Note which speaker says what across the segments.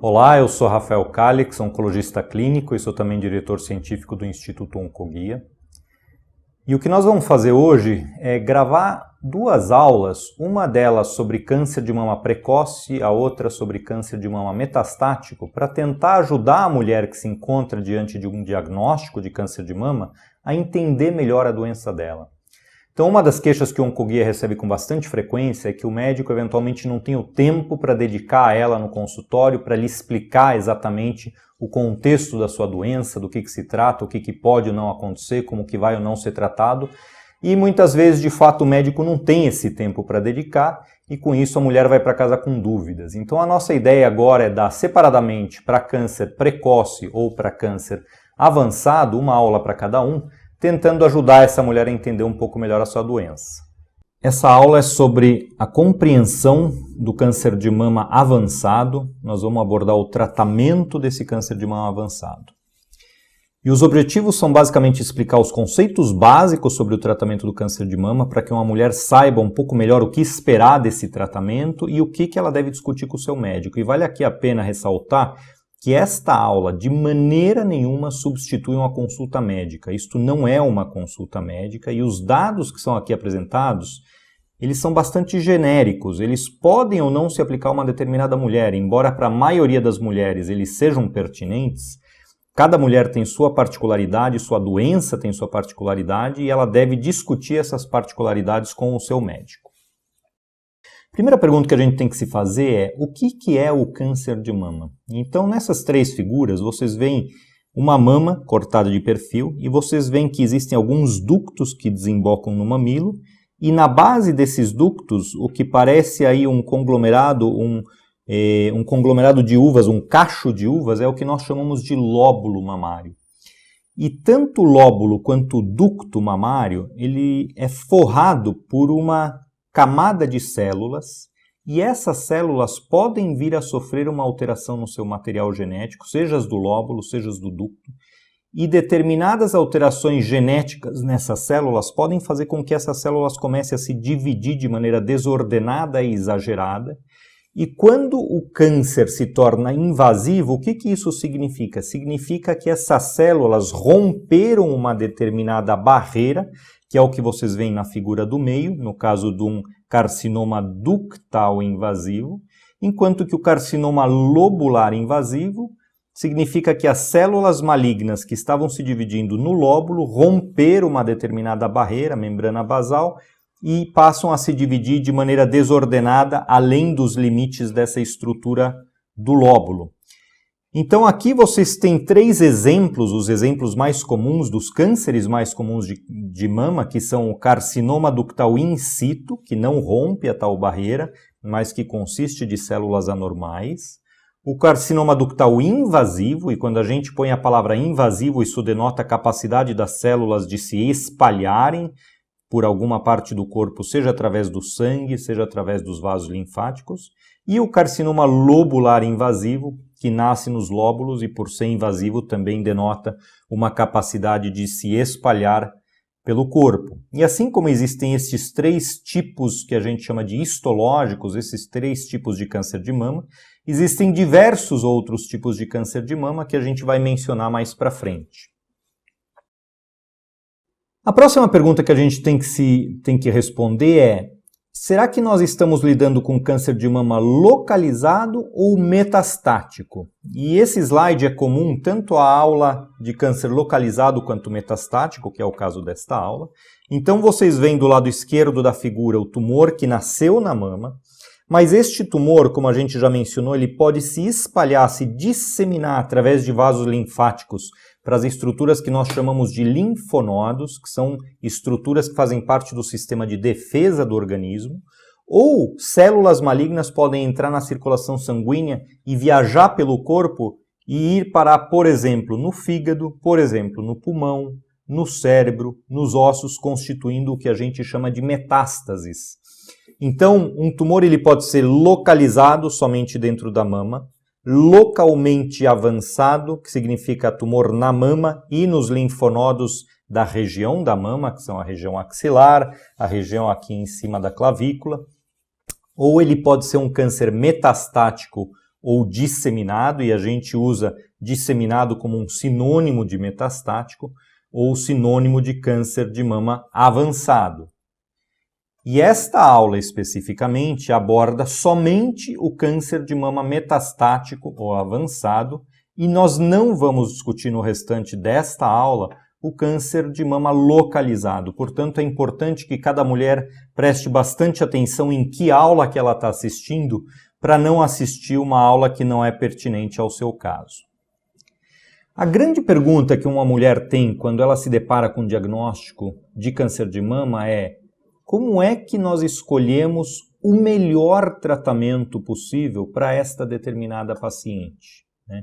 Speaker 1: Olá, eu sou Rafael Calix, oncologista clínico e sou também diretor científico do Instituto Oncoguia. E o que nós vamos fazer hoje é gravar duas aulas, uma delas sobre câncer de mama precoce, a outra sobre câncer de mama metastático, para tentar ajudar a mulher que se encontra diante de um diagnóstico de câncer de mama a entender melhor a doença dela. Então, uma das queixas que o Oncoguia recebe com bastante frequência é que o médico eventualmente não tem o tempo para dedicar a ela no consultório, para lhe explicar exatamente o contexto da sua doença, do que se trata, o que pode ou não acontecer, como que vai ou não ser tratado. E muitas vezes, de fato, o médico não tem esse tempo para dedicar e com isso a mulher vai para casa com dúvidas. Então, a nossa ideia agora é dar separadamente para câncer precoce ou para câncer avançado, uma aula para cada um, tentando ajudar essa mulher a entender um pouco melhor a sua doença. Essa aula é sobre a compreensão do câncer de mama avançado. Nós vamos abordar o tratamento desse câncer de mama avançado. E os objetivos são basicamente explicar os conceitos básicos sobre o tratamento do câncer de mama para que uma mulher saiba um pouco melhor o que esperar desse tratamento e o que ela deve discutir com o seu médico. E vale aqui a pena ressaltar que esta aula de maneira nenhuma substitui uma consulta médica. Isto não é uma consulta médica e os dados que são aqui apresentados, eles são bastante genéricos. Eles podem ou não se aplicar a uma determinada mulher, embora para a maioria das mulheres eles sejam pertinentes. Cada mulher tem sua particularidade, sua doença tem sua particularidade e ela deve discutir essas particularidades com o seu médico. Primeira pergunta que a gente tem que se fazer é o que é o câncer de mama? Então, nessas três figuras, vocês veem uma mama cortada de perfil e vocês veem que existem alguns ductos que desembocam no mamilo e na base desses ductos, o que parece aí um conglomerado de uvas, um cacho de uvas, é o que nós chamamos de lóbulo mamário. E tanto o lóbulo quanto o ducto mamário, ele é forrado por uma camada de células, e essas células podem vir a sofrer uma alteração no seu material genético, seja as do lóbulo, seja as do ducto, e determinadas alterações genéticas nessas células podem fazer com que essas células comecem a se dividir de maneira desordenada e exagerada, e quando o câncer se torna invasivo, o que isso significa? Significa que essas células romperam uma determinada barreira, que é o que vocês veem na figura do meio, no caso de um carcinoma ductal invasivo, enquanto que o carcinoma lobular invasivo significa que as células malignas que estavam se dividindo no lóbulo romperam uma determinada barreira, membrana basal, e passam a se dividir de maneira desordenada além dos limites dessa estrutura do lóbulo. Então aqui vocês têm três exemplos, os exemplos mais comuns dos cânceres mais comuns de mama, que são o carcinoma ductal in situ, que não rompe a tal barreira, mas que consiste de células anormais. O carcinoma ductal invasivo, e quando a gente põe a palavra invasivo, isso denota a capacidade das células de se espalharem por alguma parte do corpo, seja através do sangue, seja através dos vasos linfáticos. E o carcinoma lobular invasivo, que nasce nos lóbulos e por ser invasivo também denota uma capacidade de se espalhar pelo corpo. E assim como existem esses três tipos que a gente chama de histológicos, esses três tipos de câncer de mama, existem diversos outros tipos de câncer de mama que a gente vai mencionar mais para frente. A próxima pergunta que a gente tem que responder é: será que nós estamos lidando com câncer de mama localizado ou metastático? E esse slide é comum tanto à aula de câncer localizado quanto metastático, que é o caso desta aula. Então vocês veem do lado esquerdo da figura o tumor que nasceu na mama, mas este tumor, como a gente já mencionou, ele pode se espalhar, se disseminar através de vasos linfáticos para as estruturas que nós chamamos de linfonodos, que são estruturas que fazem parte do sistema de defesa do organismo, ou células malignas podem entrar na circulação sanguínea e viajar pelo corpo e ir parar, por exemplo, no fígado, por exemplo, no pulmão, no cérebro, nos ossos, constituindo o que a gente chama de metástases. Então, um tumor ele pode ser localizado somente dentro da mama, localmente avançado, que significa tumor na mama e nos linfonodos da região da mama, que são a região axilar, a região aqui em cima da clavícula, ou ele pode ser um câncer metastático ou disseminado, e a gente usa disseminado como um sinônimo de metastático ou sinônimo de câncer de mama avançado. E esta aula especificamente aborda somente o câncer de mama metastático ou avançado, e nós não vamos discutir no restante desta aula o câncer de mama localizado. Portanto, é importante que cada mulher preste bastante atenção em que aula que ela está assistindo, para não assistir uma aula que não é pertinente ao seu caso. A grande pergunta que uma mulher tem quando ela se depara com o diagnóstico de câncer de mama é: como é que nós escolhemos o melhor tratamento possível para esta determinada paciente, né?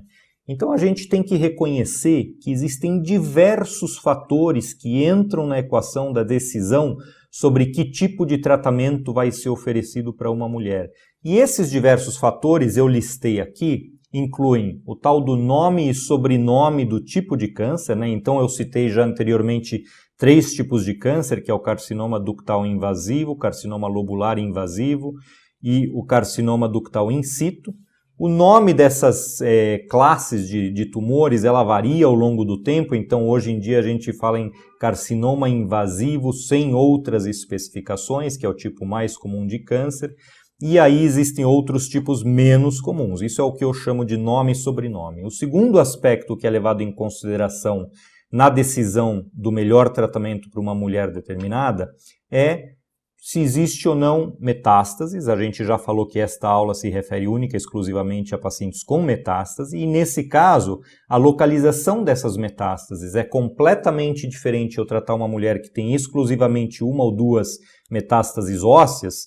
Speaker 1: Então a gente tem que reconhecer que existem diversos fatores que entram na equação da decisão sobre que tipo de tratamento vai ser oferecido para uma mulher. E esses diversos fatores eu listei aqui, incluem o tal do nome e sobrenome do tipo de câncer, né? Então eu citei já anteriormente 3 tipos de câncer, que é o carcinoma ductal invasivo, o carcinoma lobular invasivo e o carcinoma ductal in situ. O nome dessas classes de tumores, ela varia ao longo do tempo, então hoje em dia a gente fala em carcinoma invasivo sem outras especificações, que é o tipo mais comum de câncer, e aí existem outros tipos menos comuns. Isso é o que eu chamo de nome e sobrenome. O segundo aspecto que é levado em consideração na decisão do melhor tratamento para uma mulher determinada é se existe ou não metástases. A gente já falou que esta aula se refere única e exclusivamente a pacientes com metástase, e nesse caso, a localização dessas metástases é completamente diferente eu tratar uma mulher que tem exclusivamente 1 ou 2 metástases ósseas,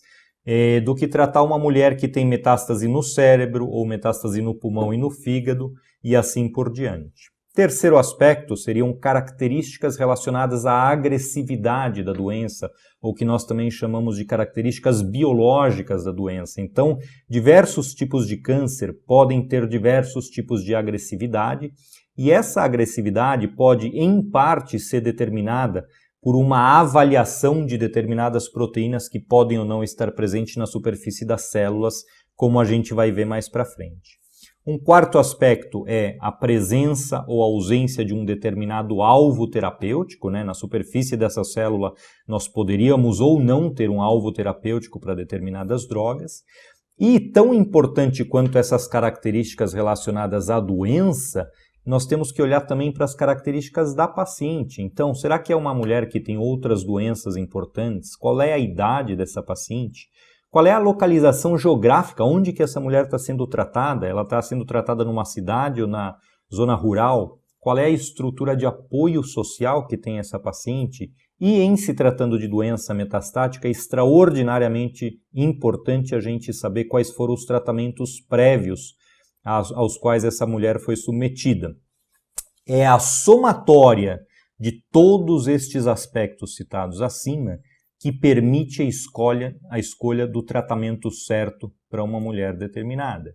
Speaker 1: do que tratar uma mulher que tem metástase no cérebro, ou metástase no pulmão e no fígado, e assim por diante. Terceiro aspecto seriam características relacionadas à agressividade da doença, ou que nós também chamamos de características biológicas da doença. Então, diversos tipos de câncer podem ter diversos tipos de agressividade, e essa agressividade pode, em parte, ser determinada por uma avaliação de determinadas proteínas que podem ou não estar presentes na superfície das células, como a gente vai ver mais para frente. Um quarto aspecto é a presença ou ausência de um determinado alvo terapêutico, né? Na superfície dessa célula nós poderíamos ou não ter um alvo terapêutico para determinadas drogas. E tão importante quanto essas características relacionadas à doença, nós temos que olhar também para as características da paciente. Então, será que é uma mulher que tem outras doenças importantes? Qual é a idade dessa paciente? Qual é a localização geográfica? Onde que essa mulher está sendo tratada? Ela está sendo tratada numa cidade ou na zona rural? Qual é a estrutura de apoio social que tem essa paciente? E em se tratando de doença metastática, é extraordinariamente importante a gente saber quais foram os tratamentos prévios aos quais essa mulher foi submetida. É a somatória de todos estes aspectos citados acima que permite a escolha do tratamento certo para uma mulher determinada.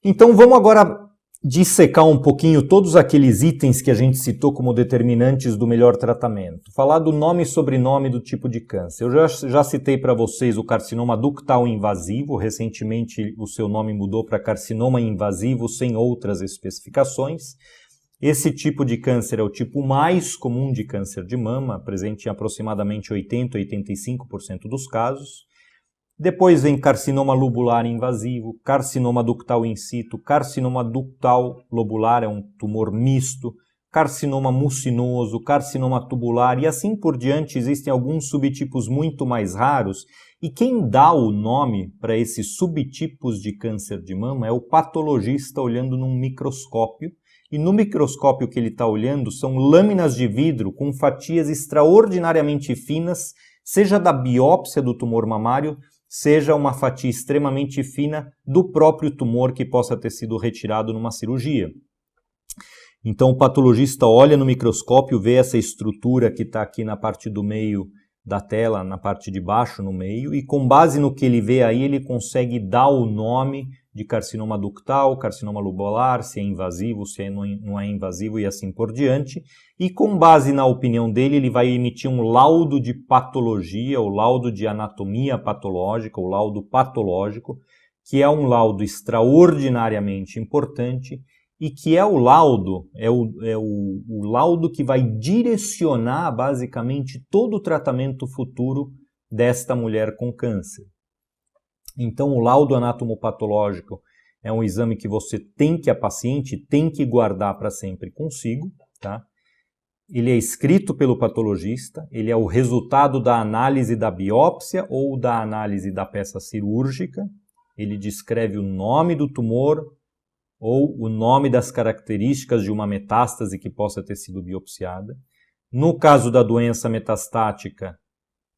Speaker 1: Então vamos agora dissecar um pouquinho todos aqueles itens que a gente citou como determinantes do melhor tratamento. Falar do nome e sobrenome do tipo de câncer. Eu já citei para vocês o carcinoma ductal invasivo. Recentemente o seu nome mudou para carcinoma invasivo sem outras especificações. Esse tipo de câncer é o tipo mais comum de câncer de mama, presente em aproximadamente 80% a 85% dos casos. Depois vem carcinoma lobular invasivo, carcinoma ductal in situ, carcinoma ductal lobular, é um tumor misto, carcinoma mucinoso, carcinoma tubular e assim por diante. Existem alguns subtipos muito mais raros, e quem dá o nome para esses subtipos de câncer de mama é o patologista olhando num microscópio. E no microscópio que ele está olhando são lâminas de vidro com fatias extraordinariamente finas, seja da biópsia do tumor mamário, seja uma fatia extremamente fina do próprio tumor que possa ter sido retirado numa cirurgia. Então o patologista olha no microscópio, vê essa estrutura que está aqui na parte do meio da tela, na parte de baixo no meio, e com base no que ele vê aí, ele consegue dar o nome de carcinoma ductal, carcinoma lobular, se é invasivo, se não é invasivo e assim por diante. E com base na opinião dele, ele vai emitir um laudo de patologia, o laudo de anatomia patológica, o laudo patológico, que é um laudo extraordinariamente importante e que é o laudo, o laudo que vai direcionar basicamente todo o tratamento futuro desta mulher com câncer. Então o laudo anatomopatológico é um exame que a paciente tem que guardar para sempre consigo, tá? Ele é escrito pelo patologista, ele é o resultado da análise da biópsia ou da análise da peça cirúrgica, ele descreve o nome do tumor ou o nome das características de uma metástase que possa ter sido biopsiada. No caso da doença metastática,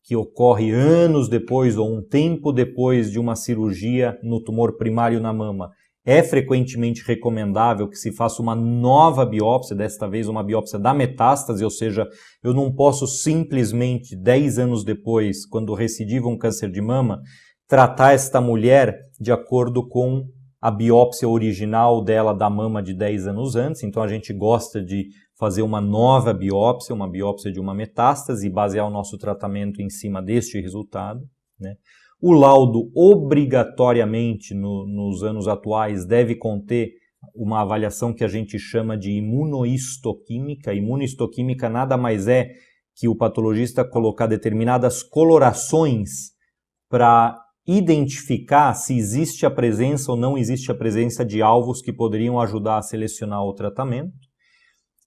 Speaker 1: que ocorre anos depois ou um tempo depois de uma cirurgia no tumor primário na mama, é frequentemente recomendável que se faça uma nova biópsia, desta vez uma biópsia da metástase, ou seja, eu não posso simplesmente 10 anos depois, quando recidiva um câncer de mama, tratar esta mulher de acordo com a biópsia original dela da mama de 10 anos antes. Então a gente gosta de fazer uma nova biópsia, uma biópsia de uma metástase e basear o nosso tratamento em cima deste resultado, né? O laudo, obrigatoriamente, nos anos atuais, deve conter uma avaliação que a gente chama de imunohistoquímica. Imunohistoquímica nada mais é que o patologista colocar determinadas colorações para identificar se existe a presença ou não existe a presença de alvos que poderiam ajudar a selecionar o tratamento.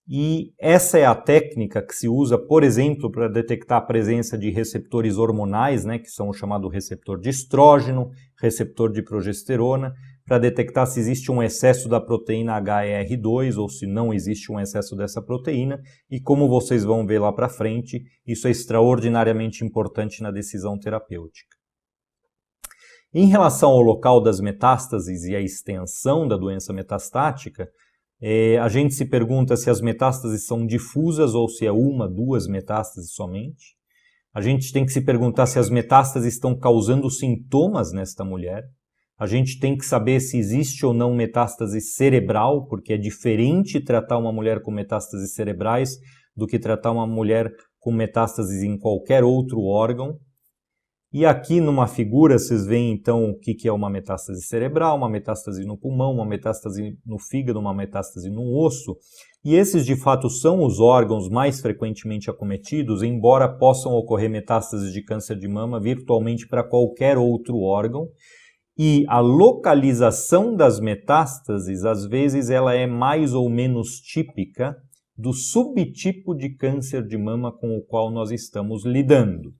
Speaker 1: E essa é a técnica que se usa, por exemplo, para detectar a presença de receptores hormonais, né, que são o chamado receptor de estrógeno, receptor de progesterona, para detectar se existe um excesso da proteína HER2 ou se não existe um excesso dessa proteína. E como vocês vão ver lá para frente, isso é extraordinariamente importante na decisão terapêutica. Em relação ao local das metástases e a extensão da doença metastática, a gente se pergunta se as metástases são difusas ou se é uma, duas metástases somente. A gente tem que se perguntar se as metástases estão causando sintomas nesta mulher. A gente tem que saber se existe ou não metástase cerebral, porque é diferente tratar uma mulher com metástases cerebrais do que tratar uma mulher com metástases em qualquer outro órgão. E aqui numa figura vocês veem então o que é uma metástase cerebral, uma metástase no pulmão, uma metástase no fígado, uma metástase no osso. E esses de fato são os órgãos mais frequentemente acometidos, embora possam ocorrer metástases de câncer de mama virtualmente para qualquer outro órgão. E a localização das metástases, às vezes, ela é mais ou menos típica do subtipo de câncer de mama com o qual nós estamos lidando.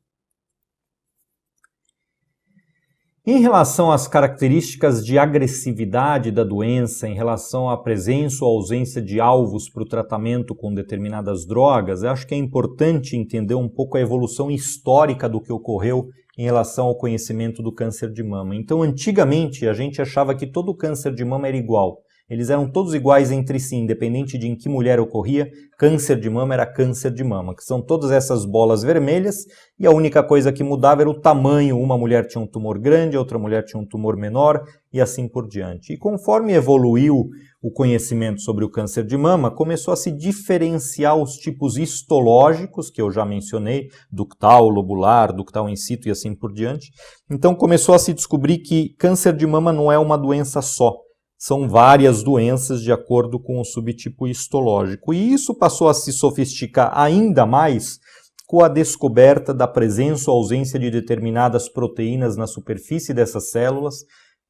Speaker 1: Em relação às características de agressividade da doença, em relação à presença ou ausência de alvos para o tratamento com determinadas drogas, eu acho que é importante entender um pouco a evolução histórica do que ocorreu em relação ao conhecimento do câncer de mama. Então, antigamente, a gente achava que todo câncer de mama era igual. Eles eram todos iguais entre si, independente de em que mulher ocorria, câncer de mama era câncer de mama, que são todas essas bolas vermelhas, e a única coisa que mudava era o tamanho. Uma mulher tinha um tumor grande, a outra mulher tinha um tumor menor, e assim por diante. E conforme evoluiu o conhecimento sobre o câncer de mama, começou a se diferenciar os tipos histológicos, que eu já mencionei, ductal, lobular, ductal in situ e assim por diante. Então começou a se descobrir que câncer de mama não é uma doença só. São várias doenças de acordo com o subtipo histológico. E isso passou a se sofisticar ainda mais com a descoberta da presença ou ausência de determinadas proteínas na superfície dessas células,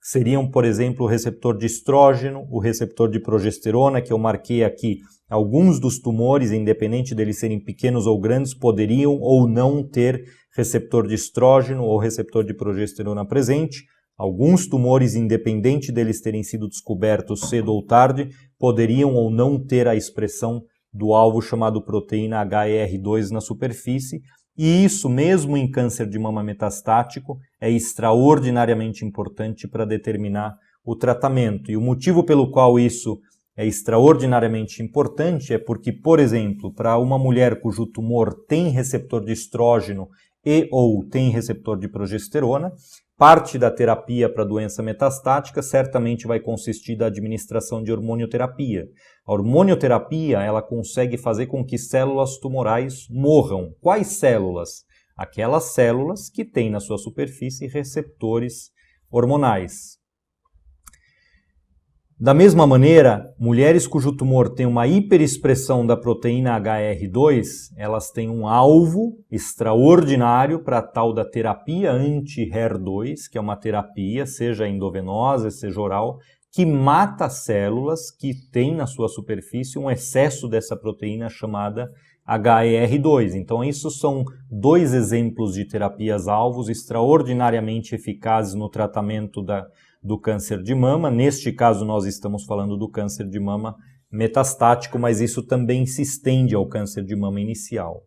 Speaker 1: que seriam, por exemplo, o receptor de estrógeno, o receptor de progesterona, que eu marquei aqui. Alguns dos tumores, independente deles serem pequenos ou grandes, poderiam ou não ter receptor de estrógeno ou receptor de progesterona presente. Alguns tumores, independente deles terem sido descobertos cedo ou tarde, poderiam ou não ter a expressão do alvo chamado proteína HER2 na superfície, e isso, mesmo em câncer de mama metastático, é extraordinariamente importante para determinar o tratamento. E o motivo pelo qual isso é extraordinariamente importante é porque, por exemplo, para uma mulher cujo tumor tem receptor de estrógeno e ou tem receptor de progesterona, parte da terapia para a doença metastática certamente vai consistir da administração de hormonioterapia. A hormonioterapia, ela consegue fazer com que células tumorais morram. Quais células? Aquelas células que têm na sua superfície receptores hormonais. Da mesma maneira, mulheres cujo tumor tem uma hiperexpressão da proteína HER2, elas têm um alvo extraordinário para a tal da terapia anti-HER2, que é uma terapia, seja endovenosa, seja oral, que mata células que têm na sua superfície um excesso dessa proteína chamada HER2. Então, isso são dois exemplos de terapias-alvos extraordinariamente eficazes no tratamento do câncer de mama. Neste caso, nós estamos falando do câncer de mama metastático, mas isso também se estende ao câncer de mama inicial.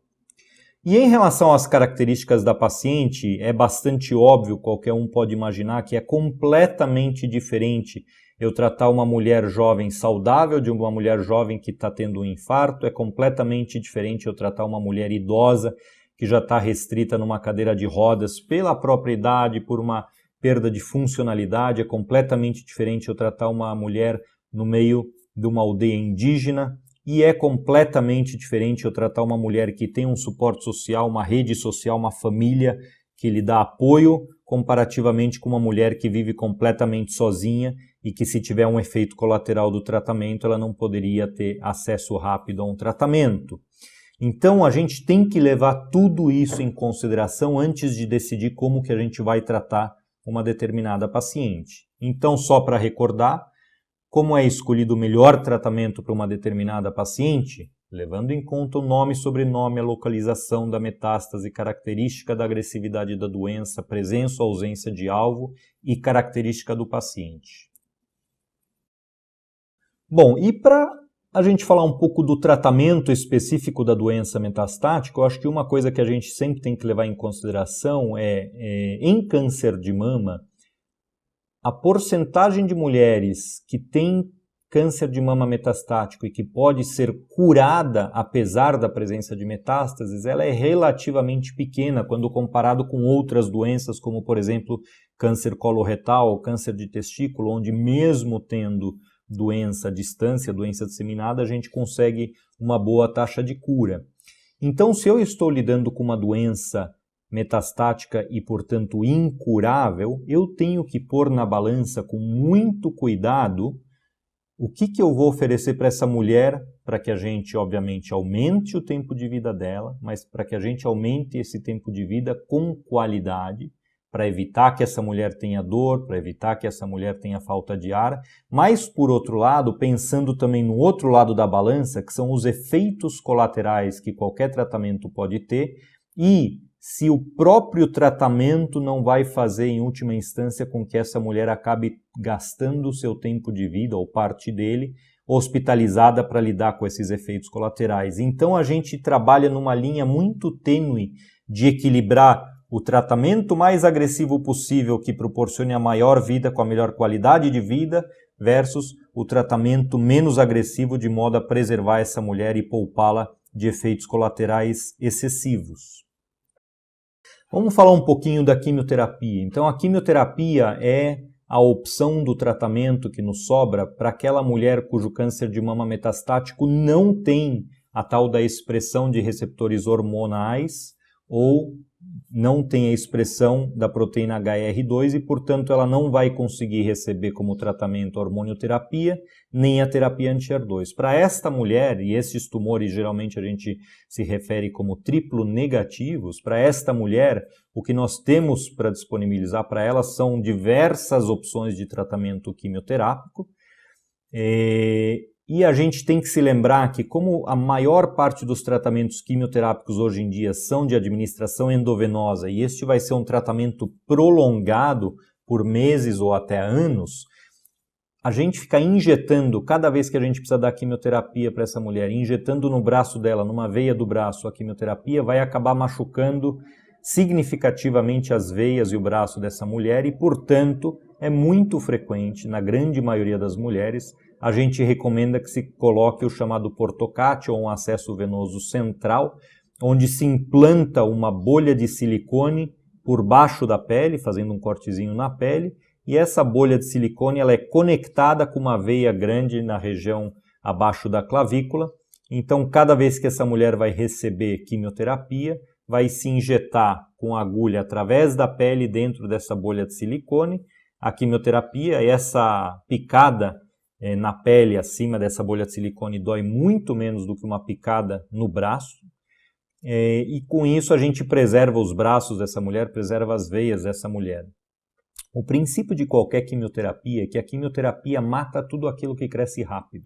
Speaker 1: E em relação às características da paciente, é bastante óbvio, qualquer um pode imaginar que é completamente diferente eu tratar uma mulher jovem saudável de uma mulher jovem que está tendo um infarto, é completamente diferente eu tratar uma mulher idosa que já está restrita numa cadeira de rodas pela própria idade, por uma perda de funcionalidade, é completamente diferente eu tratar uma mulher no meio de uma aldeia indígena e é completamente diferente eu tratar uma mulher que tem um suporte social, uma rede social, uma família que lhe dá apoio, comparativamente com uma mulher que vive completamente sozinha e que, se tiver um efeito colateral do tratamento, ela não poderia ter acesso rápido a um tratamento. Então, a gente tem que levar tudo isso em consideração antes de decidir como que a gente vai tratar uma determinada paciente. Então, só para recordar, como é escolhido o melhor tratamento para uma determinada paciente? Levando em conta o nome, sobrenome, a localização da metástase, característica da agressividade da doença, presença ou ausência de alvo e característica do paciente. Bom, e para a gente falar um pouco do tratamento específico da doença metastática, eu acho que uma coisa que a gente sempre tem que levar em consideração em câncer de mama, a porcentagem de mulheres que têm câncer de mama metastático e que pode ser curada apesar da presença de metástases, ela é relativamente pequena quando comparado com outras doenças, como, por exemplo, câncer coloretal, câncer de testículo, onde mesmo tendo doença à distância, doença disseminada, a gente consegue uma boa taxa de cura. Então, se eu estou lidando com uma doença metastática e, portanto, incurável, eu tenho que pôr na balança com muito cuidado o que eu vou oferecer para essa mulher para que a gente, obviamente, aumente o tempo de vida dela, mas para que a gente aumente esse tempo de vida com qualidade, para evitar que essa mulher tenha dor, para evitar que essa mulher tenha falta de ar, mas, por outro lado, pensando também no outro lado da balança, que são os efeitos colaterais que qualquer tratamento pode ter e se o próprio tratamento não vai fazer, em última instância, com que essa mulher acabe gastando o seu tempo de vida, ou parte dele, hospitalizada para lidar com esses efeitos colaterais. Então, a gente trabalha numa linha muito tênue de equilibrar o tratamento mais agressivo possível, que proporcione a maior vida com a melhor qualidade de vida, versus o tratamento menos agressivo, de modo a preservar essa mulher e poupá-la de efeitos colaterais excessivos. Vamos falar um pouquinho da quimioterapia. Então, a quimioterapia é a opção do tratamento que nos sobra para aquela mulher cujo câncer de mama metastático não tem a tal da expressão de receptores hormonais ou não tem a expressão da proteína HER2 e, portanto, ela não vai conseguir receber como tratamento a hormonioterapia nem a terapia anti-HER2. Para esta mulher, e esses tumores geralmente a gente se refere como triplo negativos, para esta mulher, o que nós temos para disponibilizar para ela são diversas opções de tratamento quimioterápico. E a gente tem que se lembrar que, como a maior parte dos tratamentos quimioterápicos hoje em dia são de administração endovenosa e este vai ser um tratamento prolongado por meses ou até anos, a gente ficar injetando, cada vez que a gente precisa dar quimioterapia para essa mulher, injetando no braço dela, numa veia do braço, a quimioterapia, vai acabar machucando significativamente as veias e o braço dessa mulher e, portanto, é muito frequente, na grande maioria das mulheres, a gente recomenda que se coloque o chamado portocate, ou um acesso venoso central, onde se implanta uma bolha de silicone por baixo da pele, fazendo um cortezinho na pele, e essa bolha de silicone ela é conectada com uma veia grande na região abaixo da clavícula. Então, cada vez que essa mulher vai receber quimioterapia, vai se injetar com agulha através da pele dentro dessa bolha de silicone a quimioterapia. Essa picada na pele acima dessa bolha de silicone dói muito menos do que uma picada no braço. E com isso a gente preserva os braços dessa mulher, preserva as veias dessa mulher. O princípio de qualquer quimioterapia é que a quimioterapia mata tudo aquilo que cresce rápido.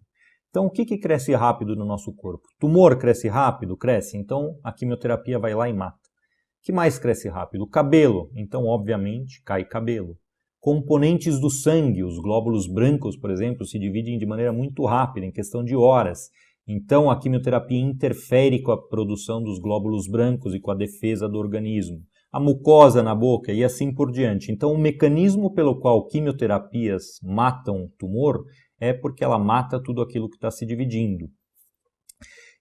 Speaker 1: Então, o que cresce rápido no nosso corpo? Tumor cresce rápido? Cresce. Então, a quimioterapia vai lá e mata. O que mais cresce rápido? O cabelo. Então, obviamente, cai cabelo. Componentes do sangue, os glóbulos brancos, por exemplo, se dividem de maneira muito rápida, em questão de horas. Então, a quimioterapia interfere com a produção dos glóbulos brancos e com a defesa do organismo. A mucosa na boca e assim por diante. Então, o mecanismo pelo qual quimioterapias matam tumor é porque ela mata tudo aquilo que está se dividindo.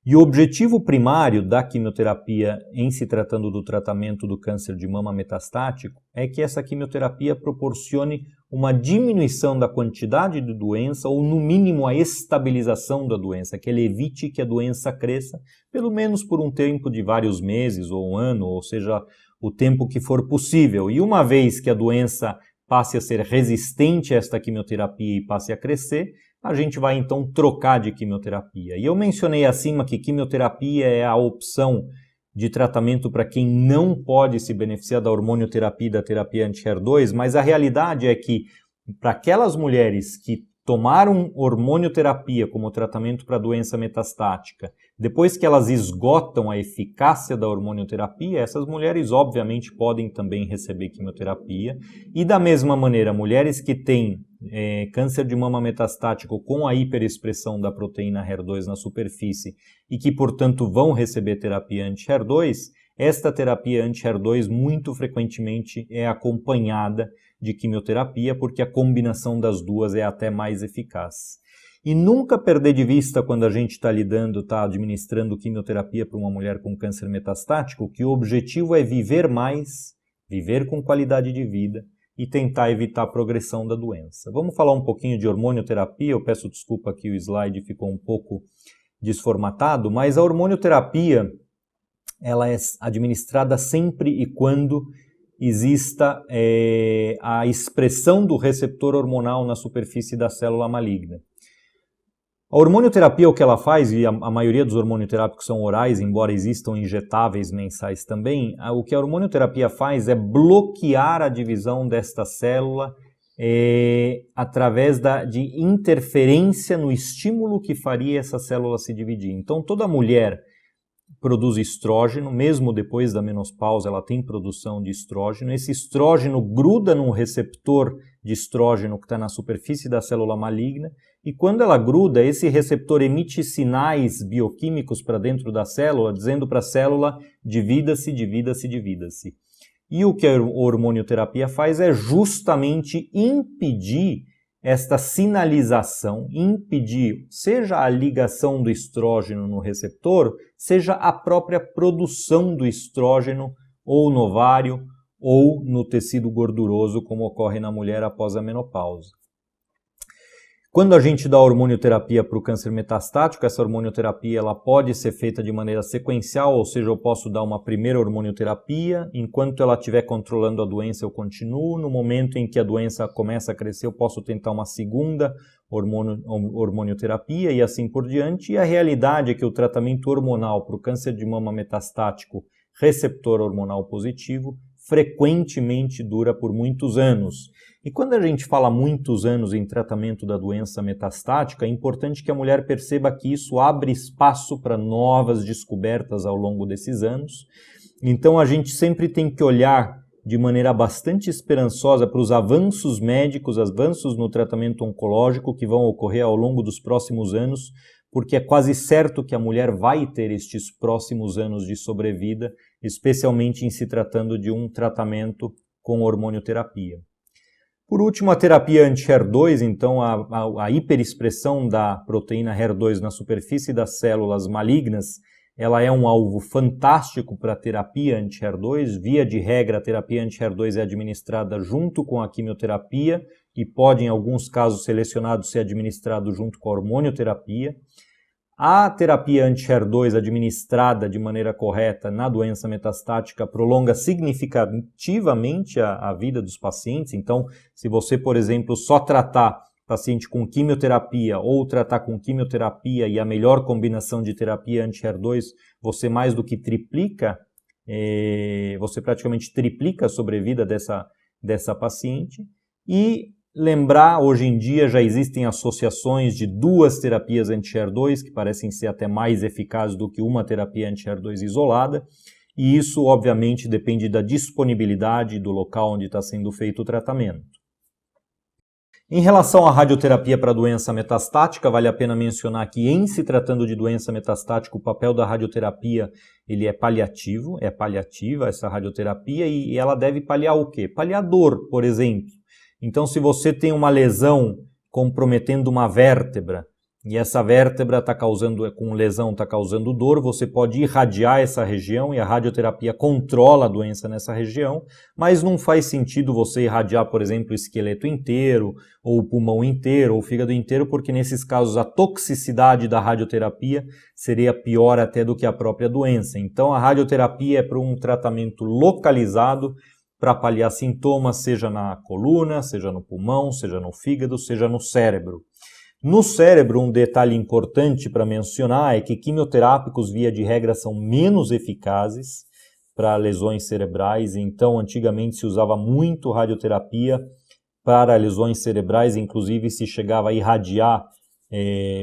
Speaker 1: E o objetivo primário da quimioterapia, em se tratando do tratamento do câncer de mama metastático, é que essa quimioterapia proporcione uma diminuição da quantidade de doença ou, no mínimo, a estabilização da doença, que ele evite que a doença cresça, pelo menos por um tempo de vários meses ou um ano, ou seja, o tempo que for possível. E uma vez que a doença passe a ser resistente a esta quimioterapia e passe a crescer, a gente vai então trocar de quimioterapia. E eu mencionei acima que quimioterapia é a opção de tratamento para quem não pode se beneficiar da hormonioterapia e da terapia anti-HER2, mas a realidade é que para aquelas mulheres que tomaram hormonioterapia como tratamento para doença metastática, depois que elas esgotam a eficácia da hormonioterapia, essas mulheres obviamente podem também receber quimioterapia. E da mesma maneira, mulheres que têm câncer de mama metastático com a hiperexpressão da proteína HER2 na superfície e que, portanto, vão receber terapia anti-HER2, esta terapia anti-HER2 muito frequentemente é acompanhada de quimioterapia, porque a combinação das duas é até mais eficaz. E nunca perder de vista, quando a gente está administrando quimioterapia para uma mulher com câncer metastático, que o objetivo é viver mais, viver com qualidade de vida e tentar evitar a progressão da doença. Vamos falar um pouquinho de hormonioterapia. Eu peço desculpa que o slide ficou um pouco desformatado, mas a hormonioterapia ela é administrada sempre e quando exista a expressão do receptor hormonal na superfície da célula maligna. A hormonioterapia, o que ela faz, e a maioria dos hormonioterápicos são orais, embora existam injetáveis mensais também, o que a hormonioterapia faz é bloquear a divisão desta célula através de interferência no estímulo que faria essa célula se dividir. Então, toda mulher produz estrógeno, mesmo depois da menopausa ela tem produção de estrógeno. Esse estrógeno gruda num receptor de estrógeno que está na superfície da célula maligna e quando ela gruda, esse receptor emite sinais bioquímicos para dentro da célula, dizendo para a célula divida-se, divida-se, divida-se. E o que a hormonioterapia faz é justamente impedir esta sinalização, impedir seja a ligação do estrógeno no receptor, seja a própria produção do estrógeno ou no ovário ou no tecido gorduroso, como ocorre na mulher após a menopausa. Quando a gente dá hormonioterapia para o câncer metastático, essa hormonioterapia ela pode ser feita de maneira sequencial, ou seja, eu posso dar uma primeira hormonioterapia, enquanto ela estiver controlando a doença eu continuo, no momento em que a doença começa a crescer eu posso tentar uma segunda hormonioterapia e assim por diante, e a realidade é que o tratamento hormonal para o câncer de mama metastático receptor hormonal positivo frequentemente dura por muitos anos. E quando a gente fala muitos anos em tratamento da doença metastática, é importante que a mulher perceba que isso abre espaço para novas descobertas ao longo desses anos. Então a gente sempre tem que olhar de maneira bastante esperançosa para os avanços médicos, avanços no tratamento oncológico que vão ocorrer ao longo dos próximos anos, porque é quase certo que a mulher vai ter estes próximos anos de sobrevida, especialmente em se tratando de um tratamento com hormonioterapia. Por último, a terapia anti-HER2, então a hiperexpressão da proteína HER2 na superfície das células malignas, ela é um alvo fantástico para a terapia anti-HER2. Via de regra, a terapia anti-HER2 é administrada junto com a quimioterapia e pode, em alguns casos selecionados, ser administrado junto com a hormonioterapia. A terapia anti-HER2 administrada de maneira correta na doença metastática prolonga significativamente a vida dos pacientes. Então, se você, por exemplo, só tratar paciente com quimioterapia ou tratar com quimioterapia e a melhor combinação de terapia anti-HER2, você mais do que triplica, você praticamente triplica a sobrevida dessa paciente. E lembrar, hoje em dia já existem associações de 2 terapias anti-HER2 que parecem ser até mais eficazes do que uma terapia anti-HER2 isolada, e isso obviamente depende da disponibilidade do local onde está sendo feito o tratamento. Em relação à radioterapia para doença metastática, vale a pena mencionar que, em se tratando de doença metastática, o papel da radioterapia ele é paliativo, é paliativa essa radioterapia, e ela deve paliar o quê? Paliar dor, por exemplo. Então, se você tem uma lesão comprometendo uma vértebra, e essa vértebra com lesão está causando dor, você pode irradiar essa região e a radioterapia controla a doença nessa região, mas não faz sentido você irradiar, por exemplo, o esqueleto inteiro, ou o pulmão inteiro, ou o fígado inteiro, porque nesses casos a toxicidade da radioterapia seria pior até do que a própria doença. Então a radioterapia é para um tratamento localizado, para paliar sintomas, seja na coluna, seja no pulmão, seja no fígado, seja no cérebro. No cérebro, um detalhe importante para mencionar é que quimioterápicos, via de regra, são menos eficazes para lesões cerebrais. Então, antigamente se usava muito radioterapia para lesões cerebrais, inclusive se chegava a irradiar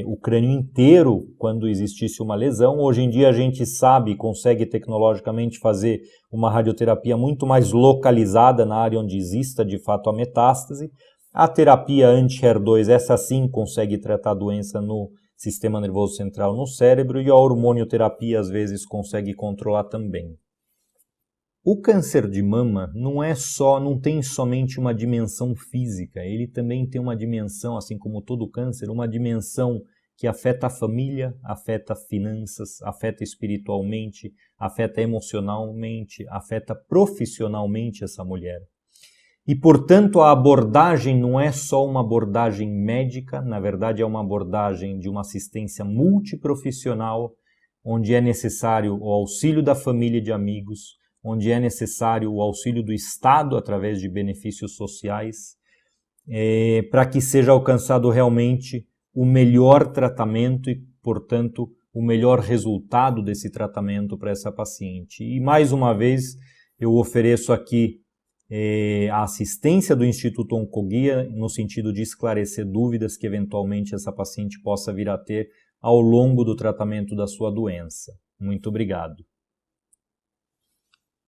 Speaker 1: o crânio inteiro quando existisse uma lesão. Hoje em dia a gente sabe, consegue tecnologicamente fazer uma radioterapia muito mais localizada na área onde exista de fato a metástase. A terapia anti-HER2, essa sim consegue tratar a doença no sistema nervoso central, no cérebro, e a hormonioterapia às vezes consegue controlar também. O câncer de mama não tem somente uma dimensão física, ele também tem uma dimensão, assim como todo câncer, uma dimensão que afeta a família, afeta finanças, afeta espiritualmente, afeta emocionalmente, afeta profissionalmente essa mulher. E, portanto, a abordagem não é só uma abordagem médica, na verdade é uma abordagem de uma assistência multiprofissional, onde é necessário o auxílio da família e de amigos, onde é necessário o auxílio do Estado através de benefícios sociais, para que seja alcançado realmente o melhor tratamento e, portanto, o melhor resultado desse tratamento para essa paciente. E, mais uma vez, eu ofereço aqui a assistência do Instituto Oncoguia no sentido de esclarecer dúvidas que eventualmente essa paciente possa vir a ter ao longo do tratamento da sua doença. Muito obrigado.